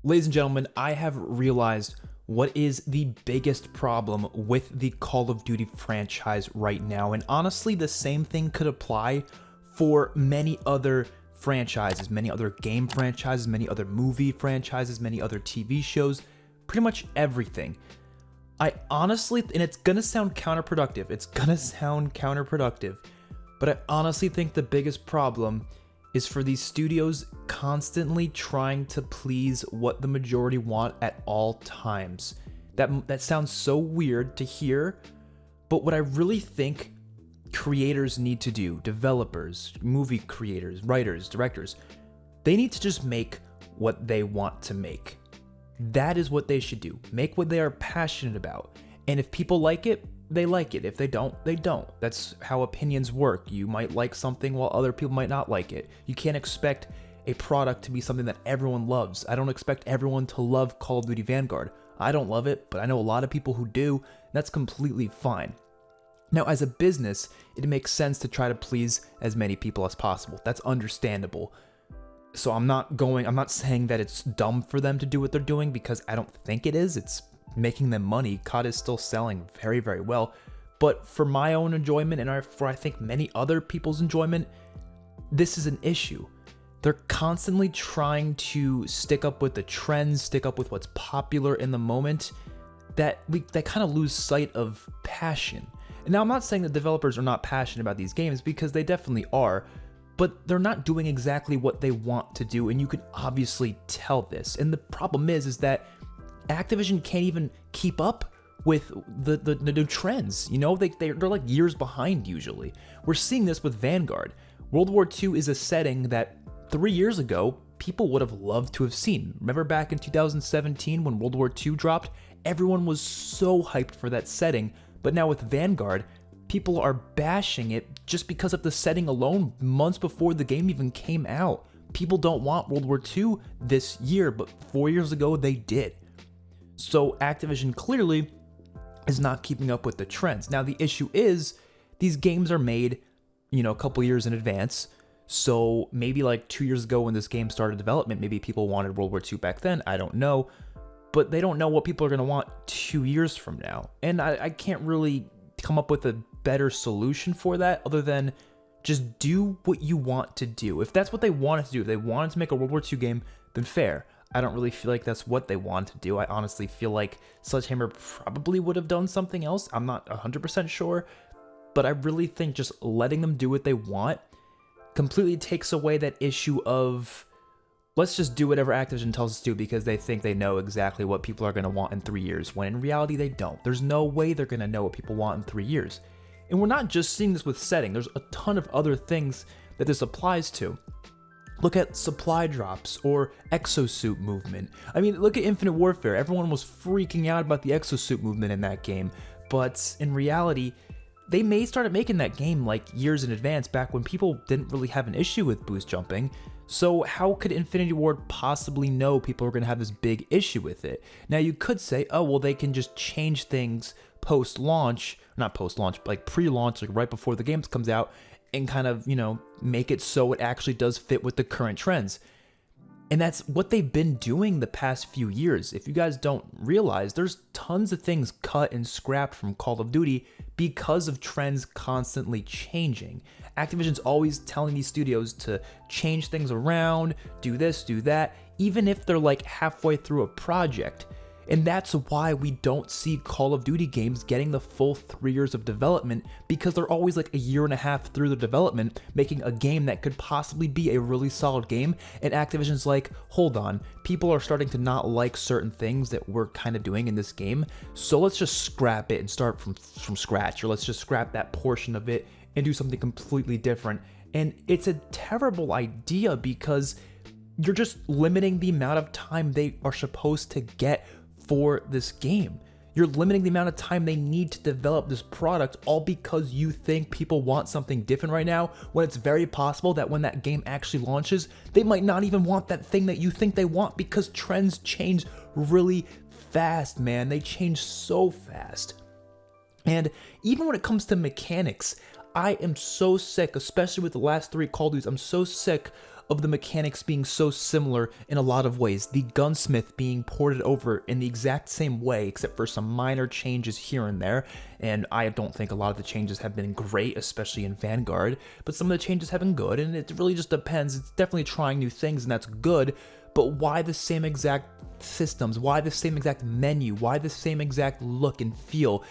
Ladies and gentlemen, I have realized what is the biggest problem with the Call of Duty franchise right now. And honestly, the same thing could apply for many other franchises, many other game franchises, many other movie franchises, many other TV shows, pretty much everything. I honestly, and it's gonna sound counterproductive, but I honestly think the biggest problem is for these studios constantly trying to please what the majority want at all times. That sounds so weird to hear, but what I really think creators need to do, developers, movie creators, writers, directors, they need to just make what they want to make. That is what they should do. Make what they are passionate about. And if people like it, they like it. If they don't, they don't. That's how opinions work. You might like something while other people might not like it. You can't expect a product to be something that everyone loves. I don't expect everyone to love Call of Duty Vanguard. I don't love it, but I know a lot of people who do. And that's completely fine. Now, as a business, it makes sense to try to please as many people as possible. That's understandable. So I'm not saying that it's dumb for them to do what they're doing, because I don't think it is. It's making them money. COD is still selling very, very well. But for my own enjoyment and for I think many other people's enjoyment, this is an issue. They're constantly trying to stick up with the trends, stick up with what's popular in the moment, that kind of lose sight of passion. And now I'm not saying that developers are not passionate about these games, because they definitely are, but they're not doing exactly what they want to do, and you can obviously tell this. And the problem is that Activision can't even keep up with the new trends. You know, they're like years behind usually. We're seeing this with Vanguard. World War II is a setting that 3 years ago, people would have loved to have seen. Remember back in 2017 when World War II dropped? Everyone was so hyped for that setting, but now with Vanguard, people are bashing it just because of the setting alone months before the game even came out. People don't want World War II this year, but 4 years ago they did. So Activision clearly is not keeping up with the trends. Now the issue is these games are made, a couple years in advance. So maybe like 2 years ago when this game started development, maybe people wanted World War II back then. I don't know. But they don't know what people are going to want 2 years from now. And I can't really come up with a better solution for that other than just do what you want to do. If that's what they wanted to do, if they wanted to make a World War II game, then fair. I don't really feel like that's what they wanted to do. I honestly feel like Sledgehammer probably would have done something else. I'm not 100% sure, but I really think just letting them do what they want completely takes away that issue of let's just do whatever Activision tells us to do because they think they know exactly what people are going to want in 3 years, when in reality they don't. There's no way they're going to know what people want in 3 years. And we're not just seeing this with setting. There's a ton of other things that this applies to. Look at supply drops or exosuit movement. I mean, look at Infinite Warfare. Everyone was freaking out about the exosuit movement in that game, but in reality, they may started making that game like years in advance, back when people didn't really have an issue with boost jumping. So how could Infinity Ward possibly know people are going to have this big issue with it? Now you could say, oh, well, they can just change things post-launch, not post-launch, like pre-launch, like right before the game comes out, and kind of, make it so it actually does fit with the current trends. And that's what they've been doing the past few years. If you guys don't realize, there's tons of things cut and scrapped from Call of Duty because of trends constantly changing. Activision's always telling these studios to change things around, do this, do that, even if they're like halfway through a project. And that's why we don't see Call of Duty games getting the full 3 years of development, because they're always like a year and a half through the development, making a game that could possibly be a really solid game. And Activision's like, hold on, people are starting to not like certain things that we're kind of doing in this game, so let's just scrap it and start from scratch, or let's just scrap that portion of it and do something completely different. And it's a terrible idea, because you're just limiting the amount of time they are supposed to get for this game. You're limiting the amount of time they need to develop this product, all because you think people want something different right now, when it's very possible that when that game actually launches, they might not even want that thing that you think they want, because trends change really fast, man. They change so fast. And even when it comes to mechanics, I am so sick, especially with the last 3 Call of Duties, I'm so sick of the mechanics being so similar in a lot of ways. The gunsmith being ported over in the exact same way, except for some minor changes here and there. And I don't think a lot of the changes have been great, especially in Vanguard, but some of the changes have been good, and it really just depends. It's definitely trying new things, and that's good. But why the same exact systems? Why the same exact menu? Why the same exact look and feel?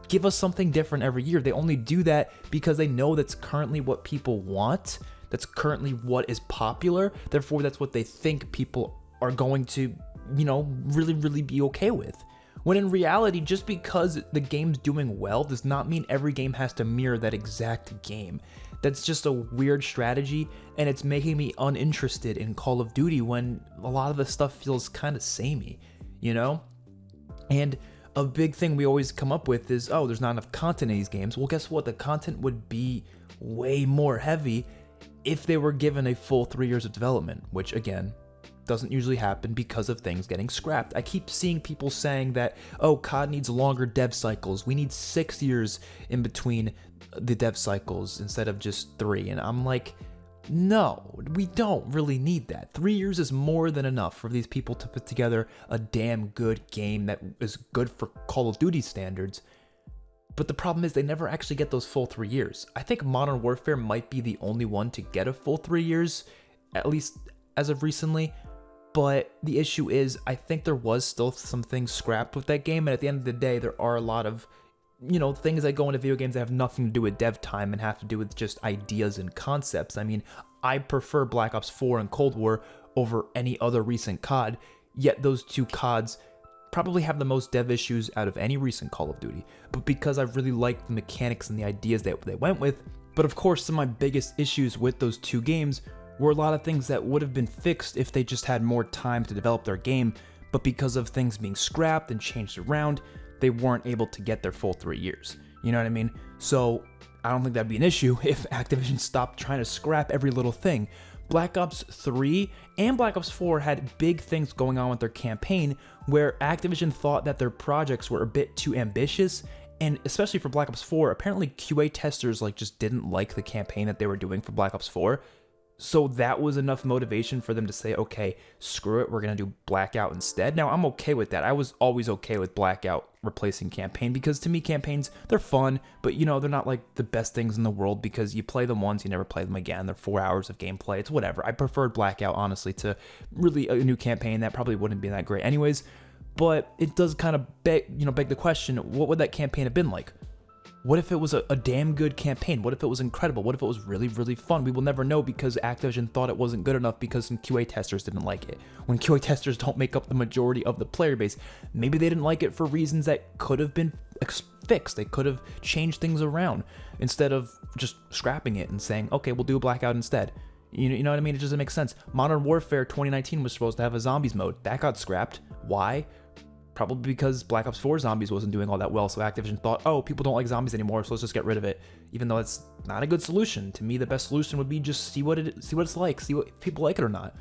Give us something different every year. They only do that because they know that's currently what people want. That's currently what is popular. Therefore, that's what they think people are going to, really, really be okay with. When in reality, just because the game's doing well does not mean every game has to mirror that exact game. That's just a weird strategy, and it's making me uninterested in Call of Duty when a lot of the stuff feels kind of samey, And a big thing we always come up with is, oh, there's not enough content in these games. Well, guess what? The content would be way more heavy if they were given a full 3 years of development, which again, doesn't usually happen because of things getting scrapped. I keep seeing people saying that, oh, COD needs longer dev cycles. We need 6 years in between the dev cycles instead of just 3. And I'm like, no, we don't really need that. 3 years is more than enough for these people to put together a damn good game that is good for Call of Duty standards. But the problem is they never actually get those full 3 years. I think Modern Warfare might be the only one to get a full 3 years, at least as of recently. But the issue is, I think there was still some things scrapped with that game, and at the end of the day, there are a lot of, things that go into video games that have nothing to do with dev time and have to do with just ideas and concepts. I mean, I prefer Black Ops 4 and Cold War over any other recent COD, yet those two CODs probably have the most dev issues out of any recent Call of Duty. But because I really like the mechanics and the ideas that they went with, but of course, some of my biggest issues with those two games were a lot of things that would have been fixed if they just had more time to develop their game, but because of things being scrapped and changed around, they weren't able to get their full 3 years. You know what I mean? So I don't think that'd be an issue if Activision stopped trying to scrap every little thing. Black Ops 3 and Black Ops 4 had big things going on with their campaign where Activision thought that their projects were a bit too ambitious, and especially for Black Ops 4, apparently QA testers just didn't like the campaign that they were doing for Black Ops 4. So that was enough motivation for them to say, okay, screw it, we're going to do Blackout instead. Now, I'm okay with that. I was always okay with Blackout replacing campaign because to me, campaigns, they're fun, but they're not like the best things in the world because you play them once, you never play them again. They're 4 hours of gameplay. It's whatever. I preferred Blackout, honestly, to really a new campaign that probably wouldn't be that great anyways. But it does kind of beg the question, what would that campaign have been like? What if it was a damn good campaign? What if it was incredible? What if it was really, really fun? We will never know because Activision thought it wasn't good enough because some QA testers didn't like it. When QA testers don't make up the majority of the player base, maybe they didn't like it for reasons that could have been fixed. They could have changed things around instead of just scrapping it and saying, okay, we'll do a Blackout instead. You know what I mean? It doesn't make sense. Modern Warfare 2019 was supposed to have a zombies mode. That got scrapped. Why? Probably because Black Ops 4 Zombies wasn't doing all that well, so Activision thought, oh, people don't like zombies anymore, so let's just get rid of it. Even though it's not a good solution. To me, the best solution would be just see what it's like, see what people like it or not.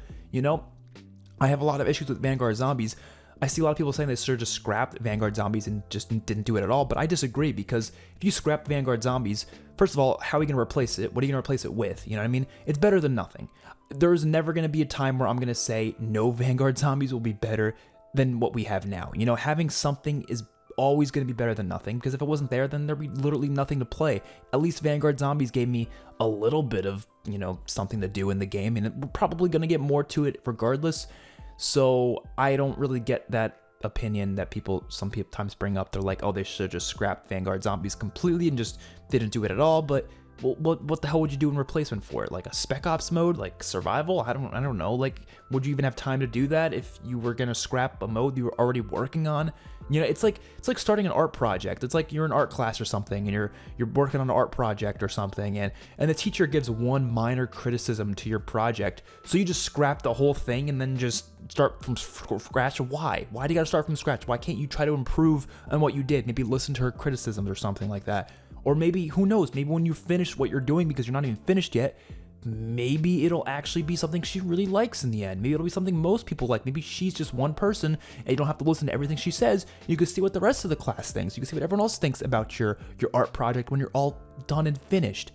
I have a lot of issues with Vanguard Zombies. I see a lot of people saying they should have just scrapped Vanguard Zombies and just didn't do it at all, but I disagree because if you scrap Vanguard Zombies, first of all, how are you going to replace it? What are you going to replace it with? You know what I mean? It's better than nothing. There's never going to be a time where I'm going to say no Vanguard Zombies will be better than what we have now. Having something is always going to be better than nothing because if it wasn't there, then there'd be literally nothing to play. At least Vanguard Zombies gave me a little bit of, something to do in the game, and we're probably going to get more to it regardless. So I don't really get that opinion that sometimes bring up. They're like, oh, they should have just scrapped Vanguard Zombies completely and just didn't do it at all. But what the hell would you do in replacement for it? Like a Spec Ops mode, like survival? I don't know. Like, would you even have time to do that if you were gonna scrap a mode you were already working on? It's like starting an art project. It's like you're in art class or something, and you're working on an art project or something, and the teacher gives one minor criticism to your project, so you just scrap the whole thing and then just start from scratch. Why? Why do you gotta start from scratch? Why can't you try to improve on what you did? Maybe listen to her criticisms or something like that. Or maybe, who knows, maybe when you finish what you're doing, because you're not even finished yet, maybe it'll actually be something she really likes in the end. Maybe it'll be something most people like. Maybe she's just one person and you don't have to listen to everything she says. You can see what the rest of the class thinks. You can see what everyone else thinks about your art project when you're all done and finished.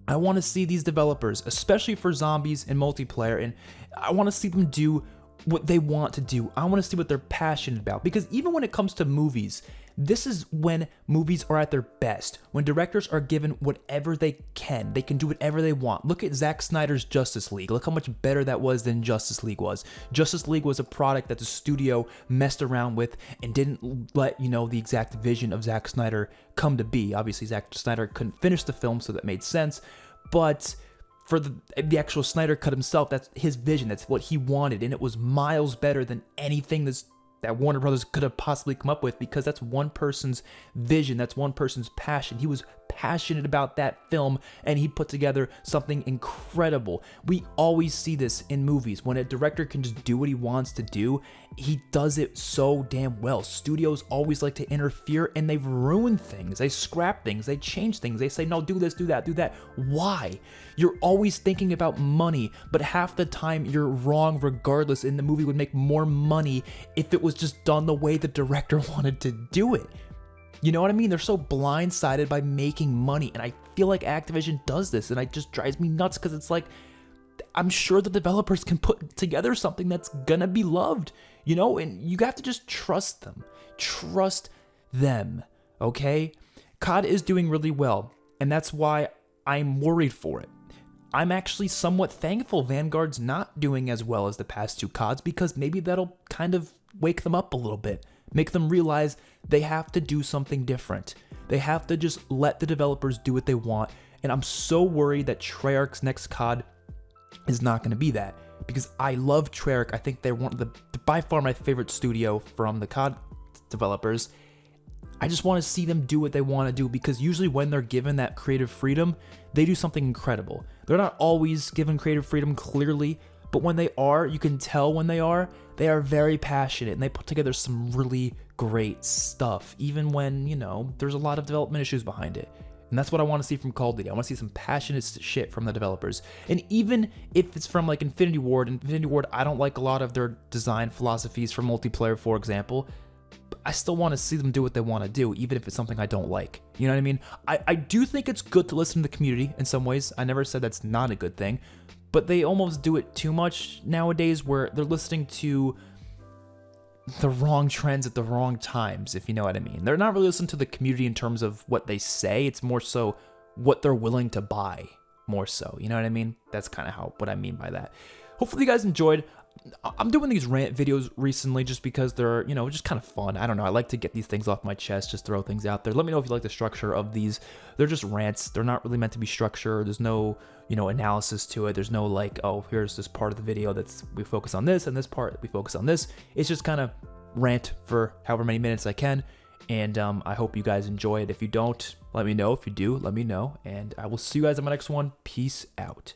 I want to see these developers, especially for zombies and multiplayer, and I want to see them do what they want to do. I want to see what they're passionate about, because even when it comes to movies, this is when movies are at their best, when directors are given whatever they can do whatever they want. Look at Zack Snyder's Justice League. Look how much better that was than Justice League was. Justice League was a product that the studio messed around with and didn't let, the exact vision of Zack Snyder come to be. Obviously, Zack Snyder couldn't finish the film, so that made sense, but for the actual Snyder cut himself, that's his vision, that's what he wanted, and it was miles better than anything that Warner Brothers could have possibly come up with, because that's one person's vision, that's one person's passion. He was passionate about that film, and he put together something incredible. We always see this in movies. When a director can just do what he wants to do, he does it so damn well. Studios always like to interfere, and they've ruined things. They scrap things, they change things, they say, no, do this, do that, do that. Why? You're always thinking about money, but half the time you're wrong regardless, and the movie would make more money if it was just done the way the director wanted to do it. You know what I mean? They're so blindsided by making money, and I feel like Activision does this, and it just drives me nuts, because it's like, I'm sure the developers can put together something that's gonna be loved, and you have to just trust them. Trust them, okay? COD is doing really well, and that's why I'm worried for it. I'm actually somewhat thankful Vanguard's not doing as well as the past two CODs, because maybe that'll kind of wake them up a little bit. Make them realize they have to do something different. They have to just let the developers do what they want. And I'm so worried that Treyarch's next COD is not going to be that, because I love Treyarch. I think they're one of the by far my favorite studio from the COD developers. I just want to see them do what they want to do, because usually when they're given that creative freedom, they do something incredible. They're not always given creative freedom clearly, but when they are, you can tell when they are very passionate, and they put together some really great stuff, even when, there's a lot of development issues behind it. And that's what I want to see from Call of Duty. I want to see some passionate shit from the developers. And even if it's from like Infinity Ward, I don't like a lot of their design philosophies for multiplayer, for example, but I still want to see them do what they want to do, even if it's something I don't like. You know what I mean? I do think it's good to listen to the community in some ways. I never said that's not a good thing, but they almost do it too much nowadays, where they're listening to the wrong trends at the wrong times, if you know what I mean. They're not really listening to the community in terms of what they say. It's more so what they're willing to buy, more so. You know what I mean? That's kind of what I mean by that. Hopefully you guys enjoyed. I'm doing these rant videos recently just because they're, just kind of fun. I don't know. I like to get these things off my chest, just throw things out there. Let me know if you like the structure of these. They're just rants. They're not really meant to be structured. There's no, analysis to it. There's no like, oh, here's this part of the video we focus on this, and this part we focus on this. It's just kind of rant for however many minutes I can. And I hope you guys enjoy it. If you don't, let me know. If you do, let me know. And I will see you guys on my next one. Peace out.